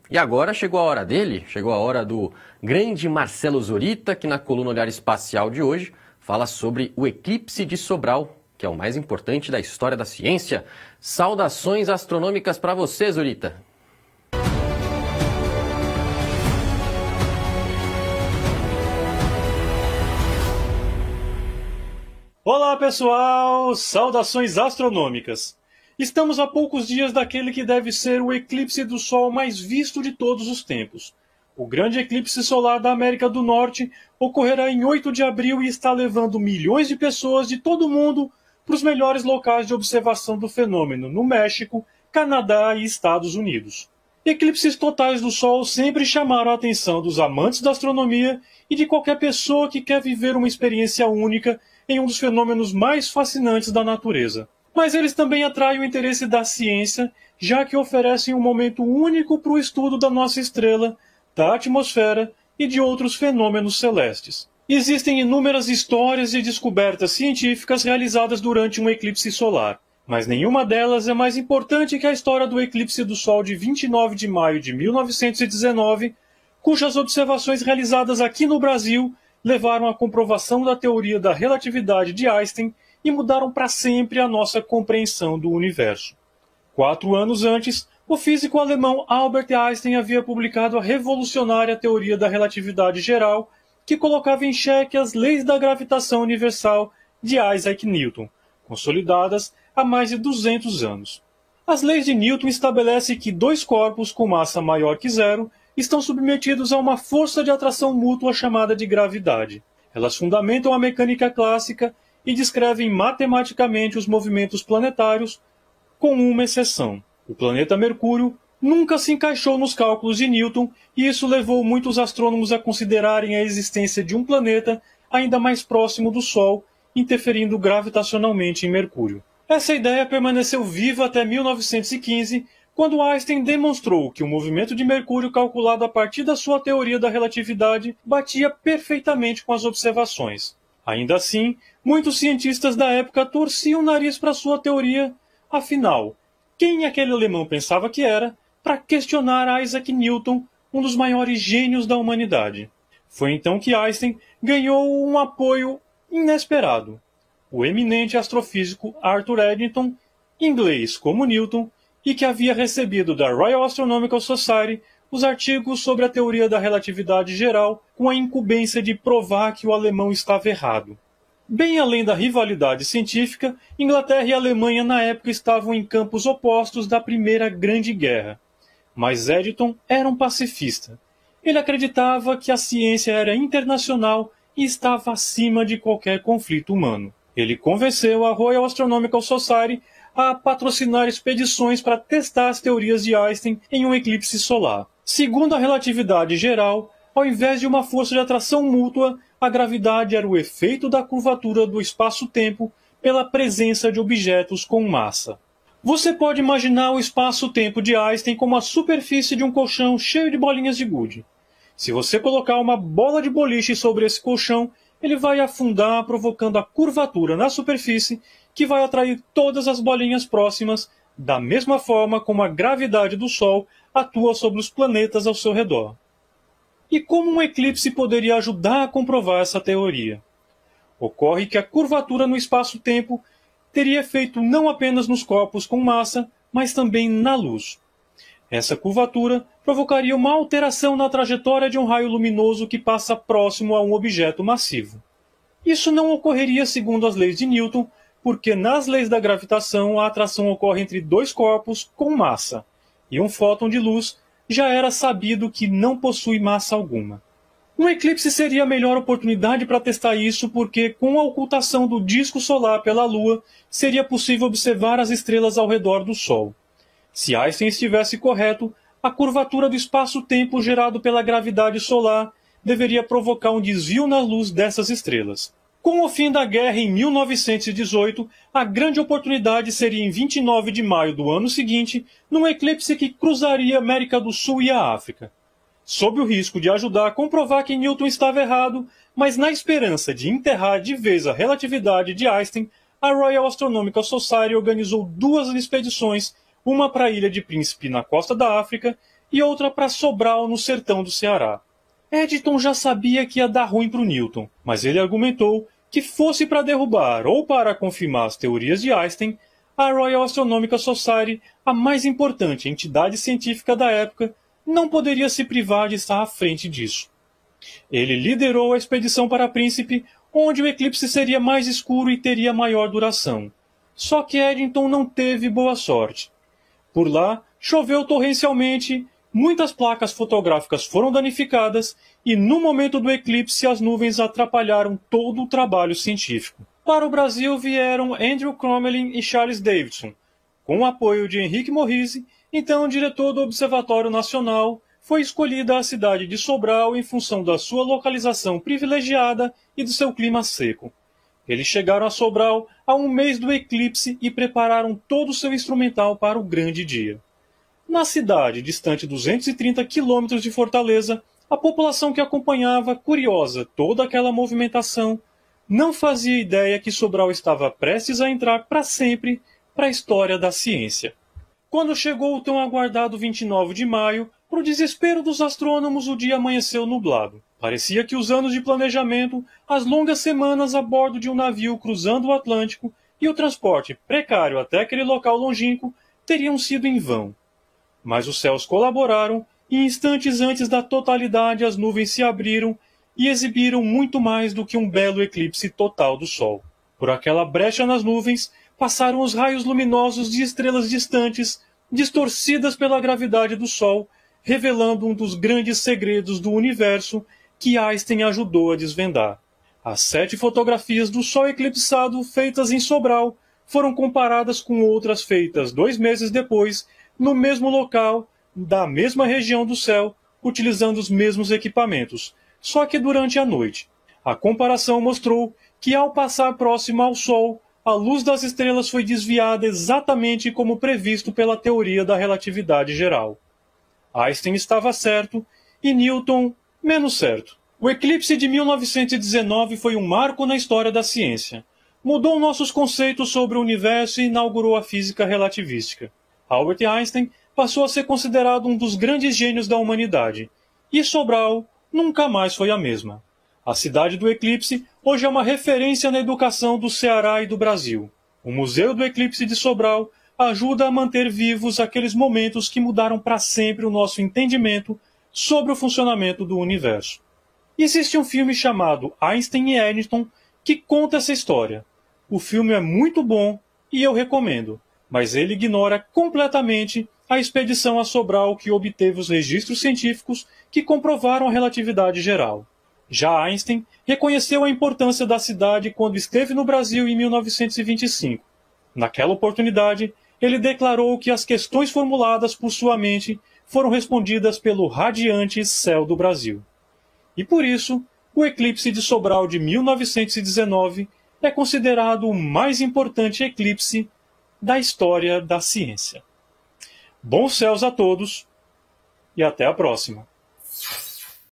E agora chegou a hora dele, chegou a hora do grande Marcelo Zurita, que na coluna Olhar Espacial de hoje fala sobre o eclipse de Sobral, que é o mais importante da história da ciência. Saudações astronômicas para você, Zurita. Olá, pessoal! Saudações astronômicas! Estamos a poucos dias daquele que deve ser o eclipse do Sol mais visto de todos os tempos. O grande eclipse solar da América do Norte ocorrerá em 8 de abril e está levando milhões de pessoas de todo o mundo para os melhores locais de observação do fenômeno no México, Canadá e Estados Unidos. Eclipses totais do Sol sempre chamaram a atenção dos amantes da astronomia e de qualquer pessoa que quer viver uma experiência única em um dos fenômenos mais fascinantes da natureza. Mas eles também atraem o interesse da ciência, já que oferecem um momento único para o estudo da nossa estrela, da atmosfera e de outros fenômenos celestes. Existem inúmeras histórias e descobertas científicas realizadas durante um eclipse solar, mas nenhuma delas é mais importante que a história do eclipse do Sol de 29 de maio de 1919, cujas observações realizadas aqui no Brasil levaram à comprovação da teoria da relatividade de Einstein e mudaram para sempre a nossa compreensão do universo. 4 anos antes, o físico alemão Albert Einstein havia publicado a revolucionária teoria da relatividade geral, que colocava em xeque as leis da gravitação universal de Isaac Newton, consolidadas há mais de 200 anos. As leis de Newton estabelecem que dois corpos com massa maior que zero estão submetidos a uma força de atração mútua chamada de gravidade. Elas fundamentam a mecânica clássica e descrevem matematicamente os movimentos planetários, com uma exceção. O planeta Mercúrio nunca se encaixou nos cálculos de Newton e isso levou muitos astrônomos a considerarem a existência de um planeta ainda mais próximo do Sol, interferindo gravitacionalmente em Mercúrio. Essa ideia permaneceu viva até 1915, quando Einstein demonstrou que o movimento de Mercúrio calculado a partir da sua teoria da relatividade batia perfeitamente com as observações. Ainda assim, muitos cientistas da época torciam o nariz para sua teoria. Afinal, quem aquele alemão pensava que era para questionar Isaac Newton, um dos maiores gênios da humanidade? Foi então que Einstein ganhou um apoio inesperado. O eminente astrofísico Arthur Eddington, inglês como Newton, e que havia recebido da Royal Astronomical Society os artigos sobre a teoria da relatividade geral, com a incumbência de provar que o alemão estava errado. Bem além da rivalidade científica, Inglaterra e Alemanha na época estavam em campos opostos da Primeira Grande Guerra. Mas Eddington era um pacifista. Ele acreditava que a ciência era internacional e estava acima de qualquer conflito humano. Ele convenceu a Royal Astronomical Society a patrocinar expedições para testar as teorias de Einstein em um eclipse solar. Segundo a relatividade geral, ao invés de uma força de atração mútua, a gravidade era o efeito da curvatura do espaço-tempo pela presença de objetos com massa. Você pode imaginar o espaço-tempo de Einstein como a superfície de um colchão cheio de bolinhas de gude. Se você colocar uma bola de boliche sobre esse colchão, ele vai afundar, provocando a curvatura na superfície, que vai atrair todas as bolinhas próximas, da mesma forma como a gravidade do Sol atua sobre os planetas ao seu redor. E como um eclipse poderia ajudar a comprovar essa teoria? Ocorre que a curvatura no espaço-tempo teria efeito não apenas nos corpos com massa, mas também na luz. Essa curvatura provocaria uma alteração na trajetória de um raio luminoso que passa próximo a um objeto massivo. Isso não ocorreria segundo as leis de Newton, porque nas leis da gravitação a atração ocorre entre dois corpos com massa, e um fóton de luz já era sabido que não possui massa alguma. Um eclipse seria a melhor oportunidade para testar isso, porque com a ocultação do disco solar pela Lua, seria possível observar as estrelas ao redor do Sol. Se Einstein estivesse correto, a curvatura do espaço-tempo gerado pela gravidade solar deveria provocar um desvio na luz dessas estrelas. Com o fim da guerra em 1918, a grande oportunidade seria em 29 de maio do ano seguinte, num eclipse que cruzaria a América do Sul e a África. Sob o risco de ajudar a comprovar que Newton estava errado, mas na esperança de enterrar de vez a relatividade de Einstein, a Royal Astronomical Society organizou 2 expedições, uma para a Ilha de Príncipe, na costa da África, e outra para Sobral, no sertão do Ceará. Eddington já sabia que ia dar ruim para o Newton, mas ele argumentou que fosse para derrubar ou para confirmar as teorias de Einstein, a Royal Astronomical Society, a mais importante entidade científica da época, não poderia se privar de estar à frente disso. Ele liderou a expedição para Príncipe, onde o eclipse seria mais escuro e teria maior duração. Só que Eddington não teve boa sorte. Por lá, choveu torrencialmente, muitas placas fotográficas foram danificadas e, no momento do eclipse, as nuvens atrapalharam todo o trabalho científico. Para o Brasil vieram Andrew Crommelin e Charles Davidson. Com o apoio de Henrique Morrisse, então diretor do Observatório Nacional, foi escolhida a cidade de Sobral em função da sua localização privilegiada e do seu clima seco. Eles chegaram a Sobral a um mês do eclipse e prepararam todo o seu instrumental para o grande dia. Na cidade, distante 230 quilômetros de Fortaleza, a população que acompanhava, curiosa, toda aquela movimentação, não fazia ideia que Sobral estava prestes a entrar para sempre para a história da ciência. Quando chegou o tão aguardado 29 de maio, para o desespero dos astrônomos, o dia amanheceu nublado. Parecia que os anos de planejamento, as longas semanas a bordo de um navio cruzando o Atlântico e o transporte precário até aquele local longínquo teriam sido em vão. Mas os céus colaboraram e instantes antes da totalidade as nuvens se abriram e exibiram muito mais do que um belo eclipse total do Sol. Por aquela brecha nas nuvens passaram os raios luminosos de estrelas distantes, distorcidas pela gravidade do Sol, revelando um dos grandes segredos do universo que Einstein ajudou a desvendar. As 7 fotografias do Sol eclipsado feitas em Sobral foram comparadas com outras feitas 2 meses depois, no mesmo local, da mesma região do céu, utilizando os mesmos equipamentos, só que durante a noite. A comparação mostrou que, ao passar próximo ao Sol, a luz das estrelas foi desviada exatamente como previsto pela teoria da relatividade geral. Einstein estava certo e Newton menos certo. O eclipse de 1919 foi um marco na história da ciência. Mudou nossos conceitos sobre o universo e inaugurou a física relativística. Albert Einstein passou a ser considerado um dos grandes gênios da humanidade. E Sobral nunca mais foi a mesma. A cidade do eclipse hoje é uma referência na educação do Ceará e do Brasil. O Museu do Eclipse de Sobral ajuda a manter vivos aqueles momentos que mudaram para sempre o nosso entendimento sobre o funcionamento do universo. Existe um filme chamado Einstein e Eddington que conta essa história. O filme é muito bom e eu recomendo, mas ele ignora completamente a expedição a Sobral que obteve os registros científicos que comprovaram a relatividade geral. Já Einstein reconheceu a importância da cidade quando esteve no Brasil em 1925. Naquela oportunidade, ele declarou que as questões formuladas por sua mente foram respondidas pelo radiante céu do Brasil. E por isso, o eclipse de Sobral de 1919 é considerado o mais importante eclipse da história da ciência. Bons céus a todos e até a próxima!